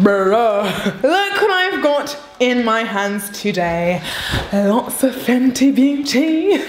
Bruh. Look what I've got in my hands today. Lots of Fenty Beauty.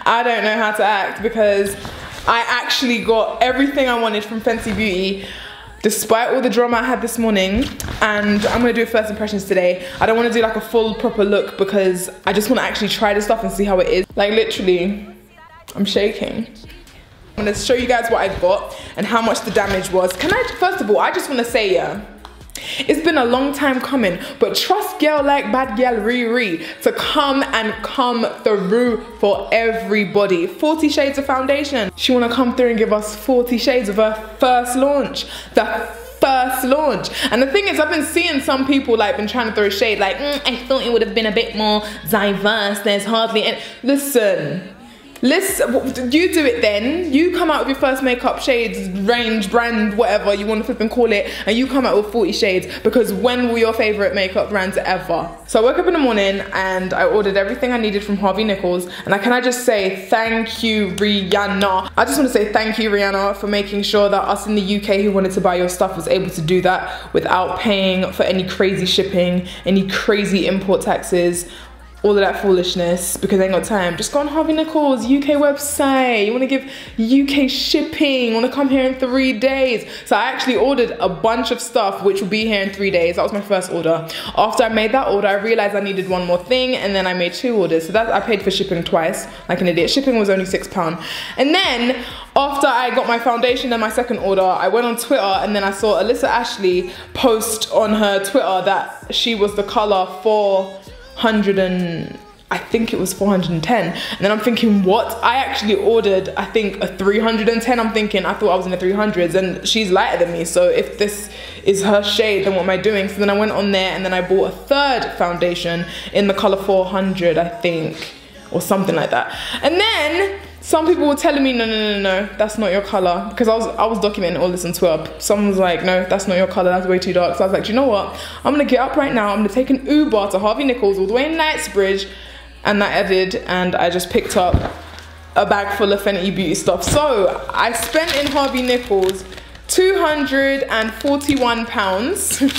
I don't know how to act because I actually got everything I wanted from Fenty Beauty despite all the drama I had this morning, and I'm gonna do first impressions today. I don't wanna do like a full proper look because I just wanna actually try this stuff and see how it is. Like literally, I'm shaking. I'm gonna show you guys what I got and how much the damage was. Can I, first of all, I just wanna say, yeah, it's been a long time coming, but trust girl like bad girl Riri to come and come through for everybody. 40 shades of foundation. She wanna come through and give us 40 shades of her first launch. The first launch. And the thing is, I've been seeing some people like been trying to throw shade like, I thought it would have been a bit more diverse. There's hardly any. Listen, you do it then. You come out with your first makeup shades, range, brand, whatever you want to flip and call it, and you come out with 40 shades, because when were your favorite makeup brands ever? So I woke up in the morning and I ordered everything I needed from Harvey Nichols, and can I just say thank you, Rihanna. I just want to say thank you, Rihanna, for making sure that us in the UK who wanted to buy your stuff was able to do that without paying for any crazy shipping, any crazy import taxes, all of that foolishness, because I ain't got time. Just go on Harvey Nichols UK website. You want to give UK shipping, you want to come here in 3 days. So I actually ordered a bunch of stuff which will be here in 3 days. That was my first order. After I made that order, I realized I needed one more thing, and then I made 2 orders. So that I paid for shipping twice, like an idiot. Shipping was only £6. And then after I got my foundation and my second order, I went on Twitter and then I saw Alyssa Ashley post on her Twitter that she was the color 400 and I think it was 410, and then I'm thinking, what? I actually ordered, I think, a 310. I'm thinking, I thought I was in the 300s, and she's lighter than me, so if this is her shade, then what am I doing? So then I went on there and then I bought a third foundation in the color 400, I think, or something like that. And then some people were telling me, no, that's not your color, because I was documenting all this on Twitter. Someone was like, no, that's not your color, that's way too dark. So I was like, do you know what? I'm gonna get up right now, I'm gonna take an Uber to Harvey Nichols all the way in Knightsbridge, and I did, and I just picked up a bag full of Fenty Beauty stuff. So I spent in Harvey Nichols £241.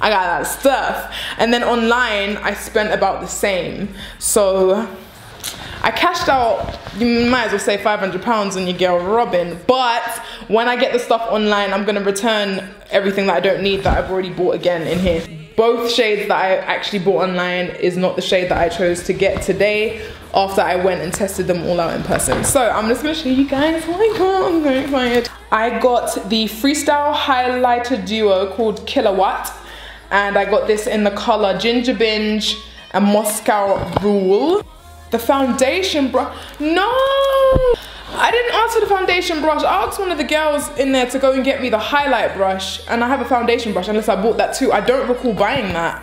I got that stuff. And then online, I spent about the same. So I cashed out, you might as well say £500 on your girl Robin, but when I get the stuff online, I'm gonna return everything that I don't need that I've already bought again in here. Both shades that I actually bought online is not the shade that I chose to get today after I went and tested them all out in person. So I'm just gonna show you guys what I got. I'm very excited. I got the Freestyle Highlighter Duo called Kilowatt, and I got this in the color Ginger Binge and Moscow Rule. The foundation brush, no! I didn't ask for the foundation brush. I asked one of the girls in there to go and get me the highlight brush, and I have a foundation brush, unless I bought that too. I don't recall buying that.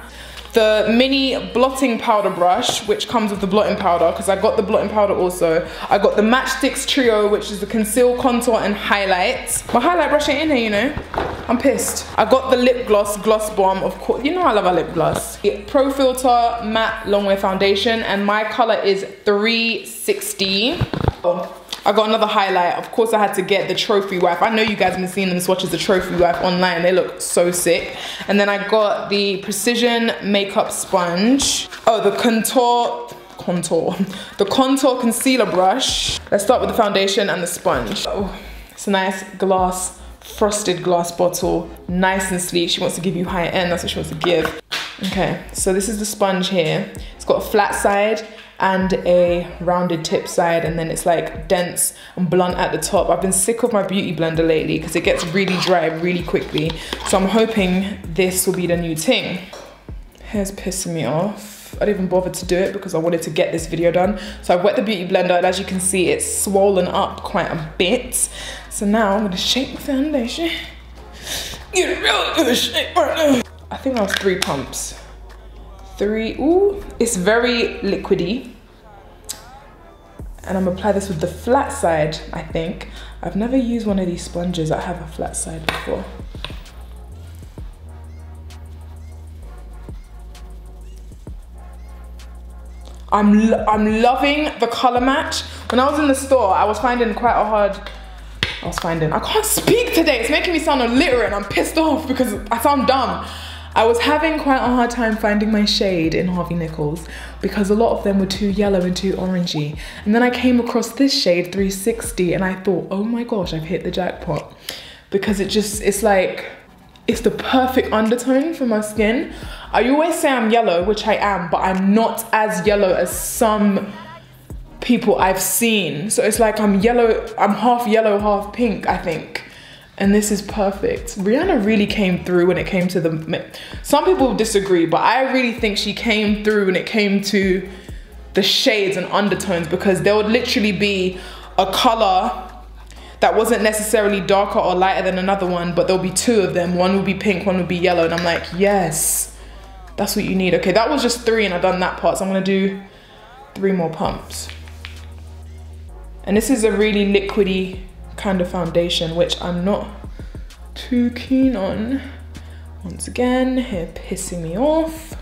The mini blotting powder brush, which comes with the blotting powder, because I got the blotting powder also. I got the Matchsticks Trio, which is the conceal, contour, and highlights. My highlight brush ain't in here, you know. I'm pissed. I got the lip gloss, Gloss Bomb, of course. You know I love a lip gloss. Pro Filter Matte Longwear Foundation, and my color is 360. I got another highlight. Of course I had to get the Trophy Wipe. I know you guys have been seeing them swatches, the Trophy Wipe online. They look so sick. And then I got the Precision Makeup Sponge. Oh, the Contour Concealer Brush. Let's start with the foundation and the sponge. Oh, it's a nice glass, frosted glass bottle. Nice and sleek. She wants to give you high end, that's what she wants to give. Okay, so this is the sponge here. It's got a flat side and a rounded tip side, and then it's like dense and blunt at the top. I've been sick of my beauty blender lately because it gets really dry really quickly. So I'm hoping this will be the new thing. Hair's pissing me off. I didn't even bother to do it because I wanted to get this video done. So I've wet the beauty blender, and as you can see, it's swollen up quite a bit. So now I'm gonna shake the foundation. Get a real good shape right now. I think that was 3 pumps. 3, ooh, it's very liquidy. And I'm gonna apply this with the flat side, I think. I've never used one of these sponges that have a flat side before. I'm loving the color match. When I was in the store, I was finding quite a hard, I can't speak today. It's making me sound illiterate and I'm pissed off because I sound dumb. I was having quite a hard time finding my shade in Harvey Nichols because a lot of them were too yellow and too orangey. And then I came across this shade 360 and I thought, oh my gosh, I've hit the jackpot. Because it's like, it's the perfect undertone for my skin. I always say I'm yellow, which I am, but I'm not as yellow as some people I've seen. So it's like I'm half yellow, half pink, I think. And this is perfect. Rihanna really came through when it came to some people disagree, but I really think she came through when it came to the shades and undertones, because there would literally be a color that wasn't necessarily darker or lighter than another one, but there'll be two of them. One would be pink, one would be yellow. And I'm like, yes, that's what you need. Okay, that was just 3 and I've done that part. So I'm gonna do 3 more pumps. And this is a really liquidy kind of foundation, which I'm not too keen on. Once again, hair pissing me off.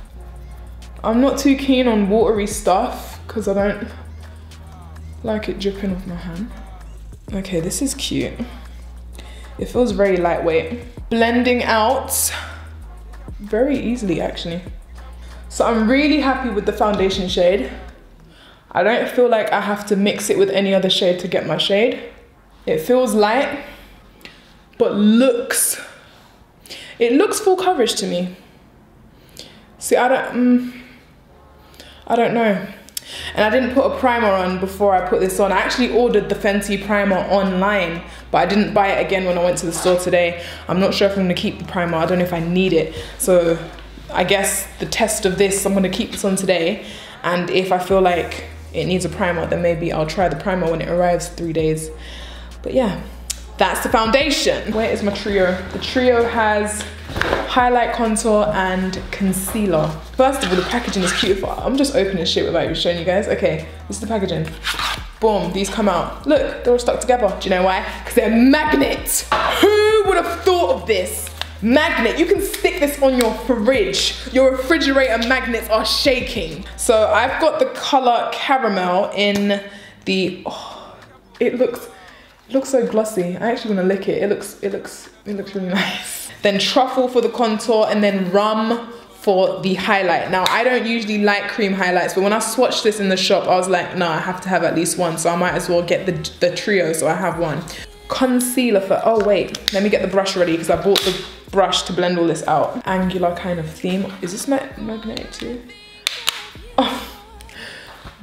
I'm not too keen on watery stuff because I don't like it dripping off my hand. Okay, this is cute. It feels very lightweight. Blending out very easily, actually. So I'm really happy with the foundation shade. I don't feel like I have to mix it with any other shade to get my shade. It feels light, but it looks full coverage to me. See, I don't know. And I didn't put a primer on before I put this on. I actually ordered the Fenty primer online, but I didn't buy it again when I went to the store today. I'm not sure if I'm gonna keep the primer. I don't know if I need it. So I guess the test of this, I'm gonna keep this on today. And if I feel like it needs a primer, then maybe I'll try the primer when it arrives 3 days. But yeah, that's the foundation. Where is my trio? The trio has highlight, contour, and concealer. First of all, the packaging is cute. I'm just opening shit without even showing you guys. Okay, this is the packaging. Boom, these come out. Look, they're all stuck together. Do you know why? Because they're magnets. Who would have thought of this? Magnet, you can stick this on your fridge. Your refrigerator magnets are shaking. So I've got the color caramel in the, oh, it looks so glossy. I actually want to lick it. It looks really nice. Then truffle for the contour, and then rum for the highlight. Now, I don't usually like cream highlights, but when I swatched this in the shop, I was like, no, I have to have at least one. So I might as well get the trio, so I have one. Concealer for, oh wait, let me get the brush ready because I bought the brush to blend all this out. Angular kind of theme. Is this magnetic too? Oh.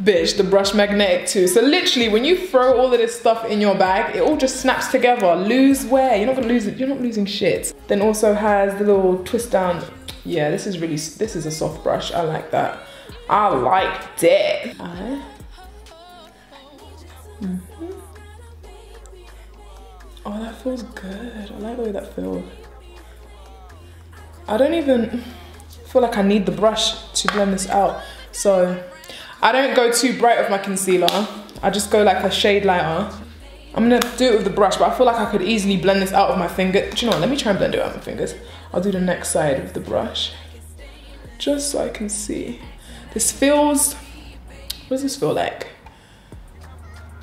Bitch, the brush magnetic too. So literally, when you throw all of this stuff in your bag, it all just snaps together. Lose wear, you're not gonna lose it. You're not losing shit. Then also has the little twist down. Yeah, this is a soft brush. I like that. I liked it. Oh, that feels good. I like the way that feels. I don't even feel like I need the brush to blend this out. So I don't go too bright with my concealer. I just go like a shade lighter. I'm gonna do it with the brush, but I feel like I could easily blend this out with my finger. Do you know what? Let me try and blend it out with my fingers. I'll do the next side with the brush, just so I can see. This feels, what does this feel like?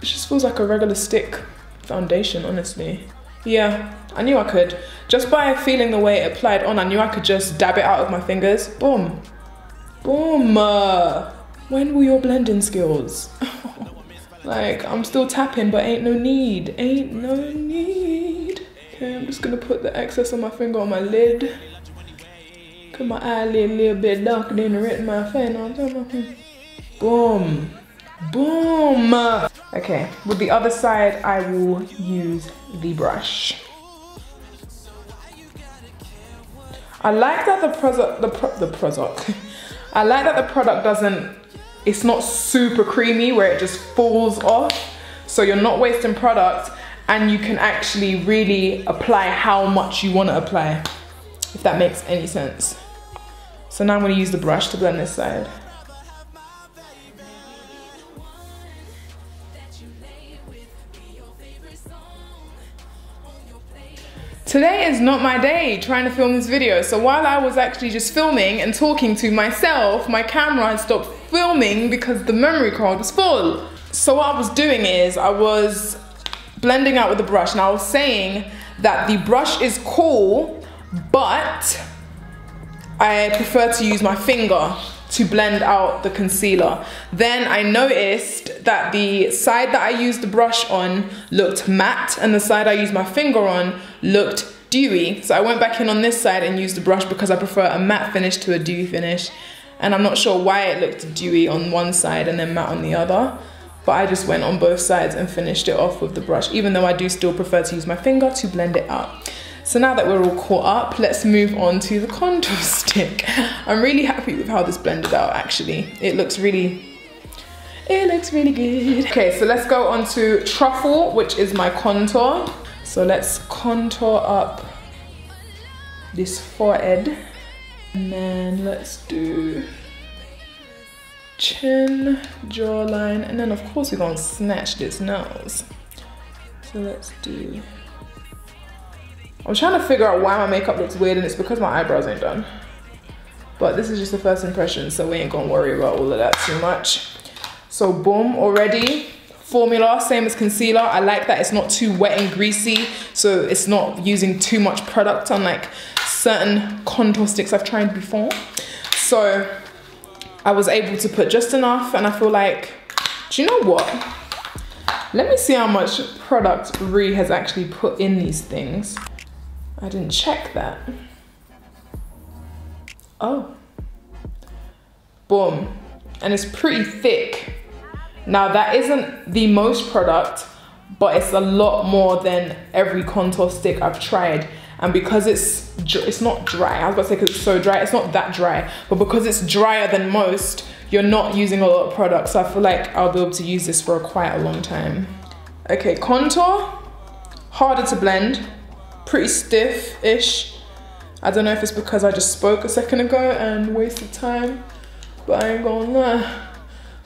It just feels like a regular stick foundation, honestly. Yeah, I knew I could. Just by feeling the way it applied on, I knew I could just dab it out with my fingers. Boom. Boom. When will your blending skills? Like, I'm still tapping, but ain't no need. Ain't no need. Okay, I'm just gonna put the excess of my finger on my lid. Cause my eyelid a little bit darker than the rest of my face. Boom. Boom. Okay, with the other side, I will use the brush. I like that the product, I like that the product doesn't, it's not super creamy where it just falls off. So you're not wasting product and you can actually really apply how much you want to apply, if that makes any sense. So now I'm going to use the brush to blend this side. Today is not my day trying to film this video. So while I was actually just filming and talking to myself, my camera had stopped filming because the memory card was full. So what I was doing is I was blending out with the brush, and I was saying that the brush is cool, but I prefer to use my finger to blend out the concealer. Then I noticed that the side that I used the brush on looked matte and the side I used my finger on looked dewy. So I went back in on this side and used the brush because I prefer a matte finish to a dewy finish. And I'm not sure why it looked dewy on one side and then matte on the other, but I just went on both sides and finished it off with the brush, even though I do still prefer to use my finger to blend it out. So now that we're all caught up, let's move on to the contour stick. I'm really happy with how this blended out, actually. It looks really good. Okay, so let's go on to Truffle, which is my contour. So let's contour up this forehead. And then let's do chin, jawline, and then of course we're gonna snatch this nose. So let's do... I'm trying to figure out why my makeup looks weird, and it's because my eyebrows ain't done. But this is just the first impression, so we ain't gonna worry about all of that too much. So boom, already. Formula, same as concealer. I like that it's not too wet and greasy, so it's not using too much product unlike certain contour sticks I've tried before. So I was able to put just enough, and I feel like, do you know what? Let me see how much product Rhi has actually put in these things. I didn't check that. Oh. Boom. And it's pretty thick. Now that isn't the most product, but it's a lot more than every contour stick I've tried. And because it's not dry, I was about to say because it's so dry, it's not that dry, but because it's drier than most, you're not using a lot of product. So I feel like I'll be able to use this for quite a long time. Okay, contour, harder to blend, pretty stiff-ish. I don't know if it's because I just spoke a second ago and wasted time, but I ain't gonna lie,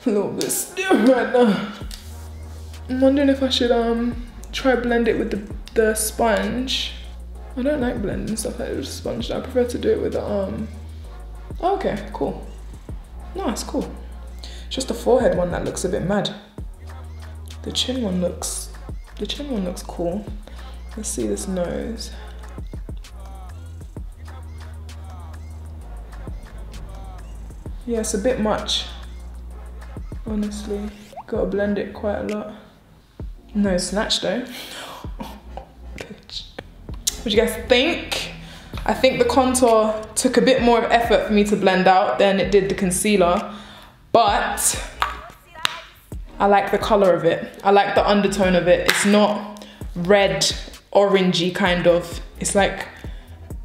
a little bit stiff right now. I'm wondering if I should try blend it with the sponge. I don't like blending stuff like this with a sponge. I prefer to do it with the Oh, okay, cool. No, it's cool. It's just the forehead one that looks a bit mad. The chin one looks cool. Let's see this nose. Yeah, it's a bit much, honestly. Gotta blend it quite a lot. No snatch though. What do you guys think? I think the contour took a bit more of effort for me to blend out than it did the concealer, but I like the color of it. I like the undertone of it. It's not red, orangey kind of. It's like,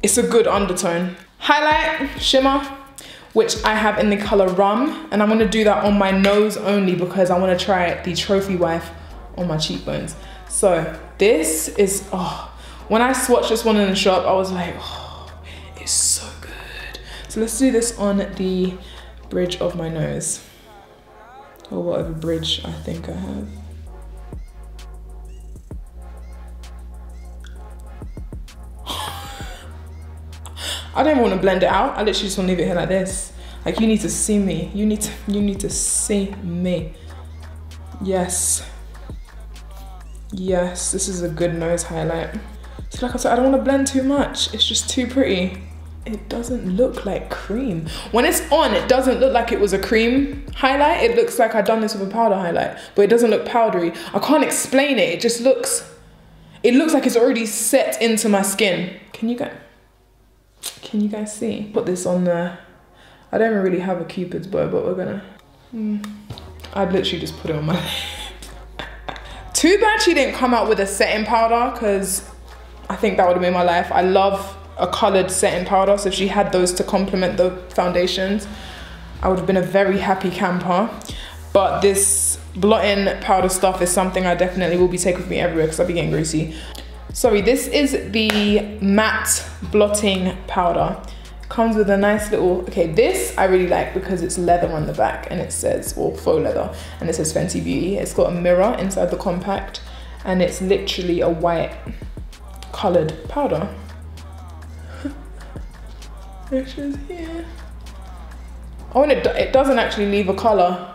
it's a good undertone. Highlight, shimmer, which I have in the color Rum, and I'm gonna do that on my nose only because I wanna try the Trophy Wife on my cheekbones. So this is, oh, when I swatched this one in the shop, I was like, oh, it's so good. So let's do this on the bridge of my nose, or whatever bridge I think I have. I don't even want to blend it out. I literally just want to leave it here like this. Like, you need to see me. You need to see me. Yes. Yes, this is a good nose highlight. So like I said, I don't want to blend too much. It's just too pretty. It doesn't look like cream. When it's on, it doesn't look like it was a cream highlight. It looks like I've done this with a powder highlight, but it doesn't look powdery. I can't explain it. It just looks, it looks like it's already set into my skin. Can you guys see? Put this on there. I don't even really have a Cupid's bow, but we're gonna, I'd literally just put it on my lip. Too bad she didn't come out with a setting powder, because I think that would have made my life. I love a colored setting powder, so if she had those to complement the foundations, I would have been a very happy camper. But this blotting powder stuff is something I definitely will be taking with me everywhere because I'll be getting greasy. Sorry, this is the matte blotting powder. Comes with a nice little, okay, this I really like because it's leather on the back and it says, or faux leather, and it says Fenty Beauty. It's got a mirror inside the compact and it's literally a white colored powder. It's just here. Oh, and it doesn't actually leave a color.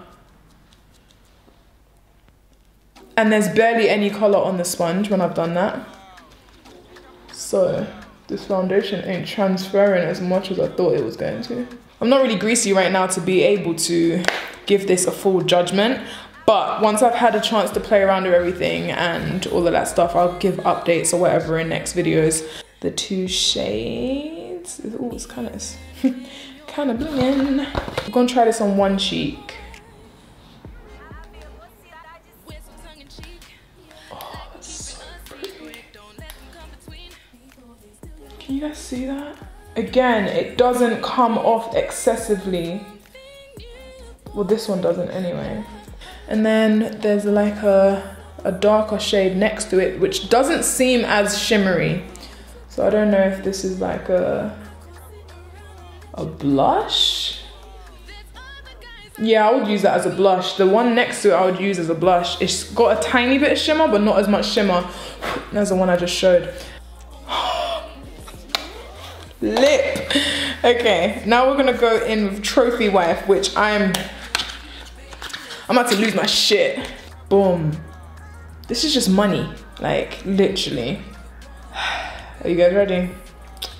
And there's barely any color on the sponge when I've done that. So this foundation ain't transferring as much as I thought it was going to. I'm not really greasy right now to be able to give this a full judgment, but once I've had a chance to play around with everything and all of that stuff, I'll give updates or whatever in next videos. The two shades, oh, it's kind of blinging. I'm gonna try this on one cheek. Oh, that's so pretty. Can you guys see that? Again, it doesn't come off excessively. Well, this one doesn't anyway. And then there's like a darker shade next to it, which doesn't seem as shimmery. So I don't know if this is like a blush. Yeah, I would use that as a blush. The one next to it I would use as a blush. It's got a tiny bit of shimmer, but not as much shimmer as the one I just showed. Lip. Okay, now we're gonna go in with Trophy Wife, which I'm about to lose my shit. Boom. This is just money, like literally. Are you guys ready?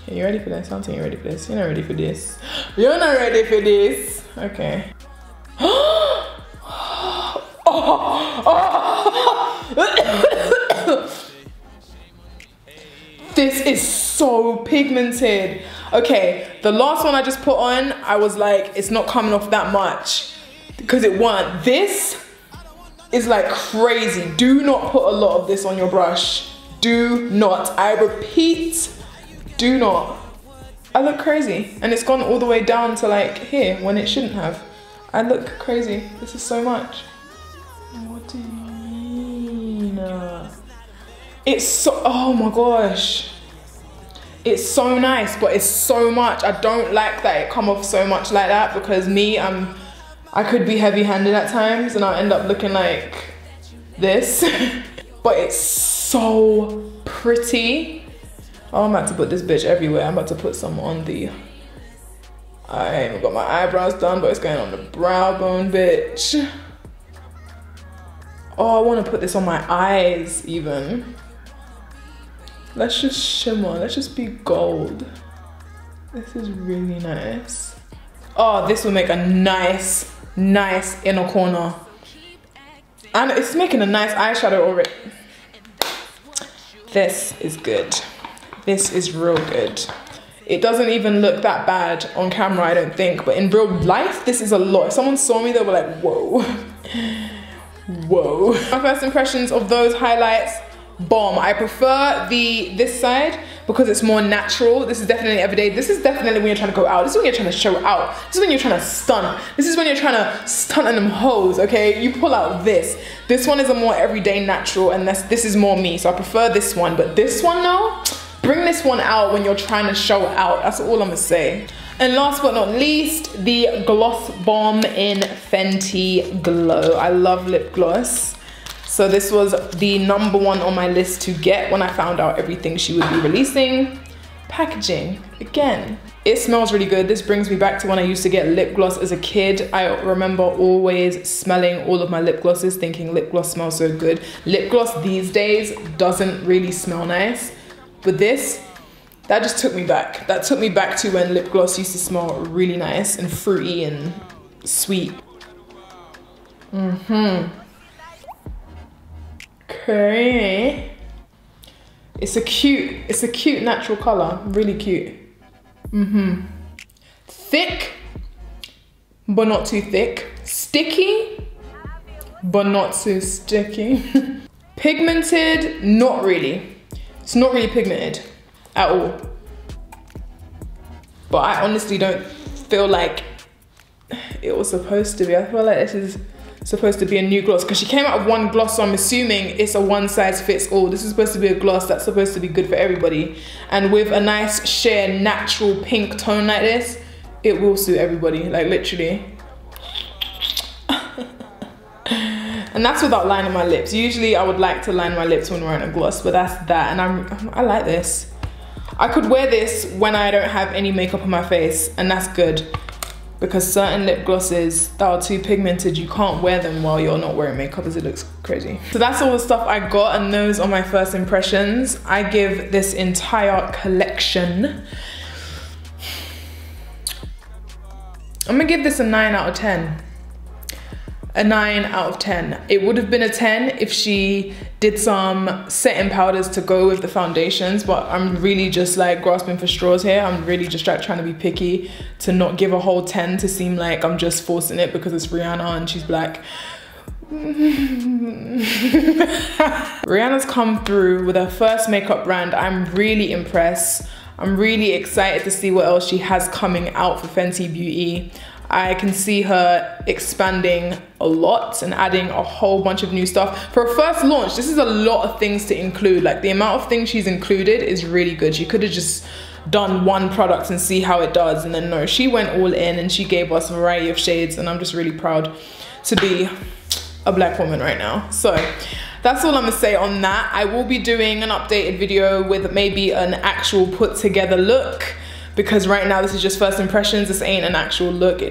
Are you ready for this? I don't think you're ready for this. You're not ready for this. You're not ready for this. Okay. This is so pigmented. Okay, the last one I just put on, I was like, it's not coming off that much because it weren't. This is like crazy. Do not put a lot of this on your brush. Do not. I repeat, do not. I look crazy and it's gone all the way down to like here when it shouldn't have. I look crazy. This is so much. What do you mean? It's so, oh my gosh. It's so nice, but it's so much. I don't like that it come off so much like that because me, I could be heavy-handed at times and I'll end up looking like this. But it's so pretty. Oh, I'm about to put this bitch everywhere. I'm about to put some on the, I ain't even got my eyebrows done, but it's going on the brow bone, bitch. Oh, I want to put this on my eyes even. Let's just shimmer, let's just be gold. This is really nice. Oh, this will make a nice inner corner. And it's making a nice eyeshadow already. This is good. This is real good. It doesn't even look that bad on camera, I don't think, but in real life, this is a lot. If someone saw me, they were like, whoa. Whoa. My first impressions of those highlights, bomb. I prefer this side because it's more natural. This is definitely everyday. This is definitely when you're trying to go out. This is when you're trying to show out. This is when you're trying to stunt. This is when you're trying to stunt on them hoes, okay? You pull out this. This one is a more everyday natural and this is more me. So I prefer this one, but this one though, bring this one out when you're trying to show out. That's all I'm gonna say. And last but not least, the Gloss Bomb in Fenty Glow. I love lip gloss. So this was the #1 on my list to get when I found out everything she would be releasing. Packaging, again, it smells really good. This brings me back to when I used to get lip gloss as a kid. I remember always smelling all of my lip glosses thinking lip gloss smells so good. Lip gloss these days doesn't really smell nice, but this, that just took me back. That took me back to when lip gloss used to smell really nice and fruity and sweet. Okay. It's a cute natural color, really cute. Thick, but not too thick. Sticky, but not too sticky. Pigmented, not really. It's not really pigmented at all. But I honestly don't feel like it was supposed to be. I feel like this is supposed to be a new gloss because she came out with one gloss, so I'm assuming it's a one size fits all. This is supposed to be a gloss that's supposed to be good for everybody, and with a nice sheer natural pink tone like this, it will suit everybody, like literally. And that's without lining my lips. Usually I would like to line my lips when wearing a gloss, but that's that, and I like this. I could wear this when I don't have any makeup on my face, and that's good because certain lip glosses that are too pigmented, you can't wear them while you're not wearing makeup as it looks crazy. So that's all the stuff I got, and those are my first impressions. I give this entire collection, I'm gonna give this a 9 out of 10. A 9 out of 10. It would have been a 10 if she did some setting powders to go with the foundations, but I'm really just like grasping for straws here. I'm really just trying to be picky to not give a whole 10 to seem like I'm just forcing it because it's Rihanna and she's black. Rihanna's come through with her first makeup brand. I'm really impressed. I'm really excited to see what else she has coming out for Fenty Beauty. I can see her expanding a lot and adding a whole bunch of new stuff. For a first launch, this is a lot of things to include. Like, the amount of things she's included is really good. She could have just done one product and see how it does, and then no, she went all in and she gave us a variety of shades, and I'm just really proud to be a black woman right now. So that's all I'm gonna say on that. I will be doing an updated video with maybe an actual put together look, because right now this is just first impressions. This ain't an actual look.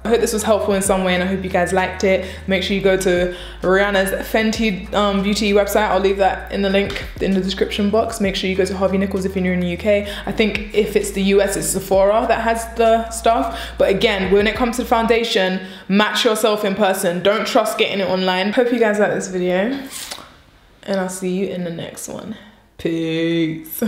I hope this was helpful in some way, and I hope you guys liked it. Make sure you go to Rihanna's Fenty Beauty website. I'll leave that in the link in the description box. Make sure you go to Harvey Nichols if you're in the UK. I think if it's the US, it's Sephora that has the stuff. But again, when it comes to foundation, match yourself in person. Don't trust getting it online. Hope you guys like this video, and I'll see you in the next one. Peace.